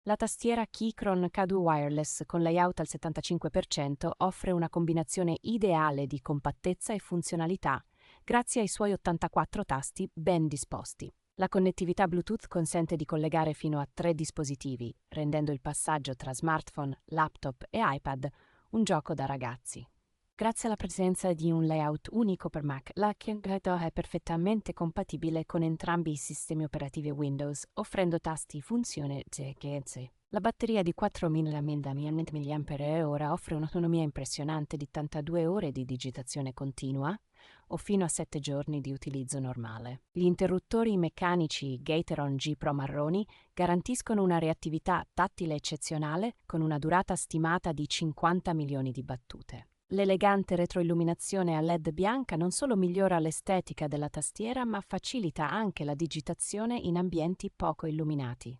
La tastiera Keychron K2 Wireless con layout al 75% offre una combinazione ideale di compattezza e funzionalità, grazie ai suoi 84 tasti ben disposti. La connettività Bluetooth consente di collegare fino a 3 dispositivi, rendendo il passaggio tra smartphone, laptop e iPad un gioco da ragazzi. Grazie alla presenza di un layout unico per Mac, la Keychron è perfettamente compatibile con entrambi i sistemi operativi Windows, offrendo tasti funzione GHz. La batteria di 4000 mAh offre un'autonomia impressionante di 82 ore di digitazione continua o fino a 7 giorni di utilizzo normale. Gli interruttori meccanici Gateron G Pro marroni garantiscono una reattività tattile eccezionale con una durata stimata di 50 milioni di battute. L'elegante retroilluminazione a LED bianca non solo migliora l'estetica della tastiera, ma facilita anche la digitazione in ambienti poco illuminati.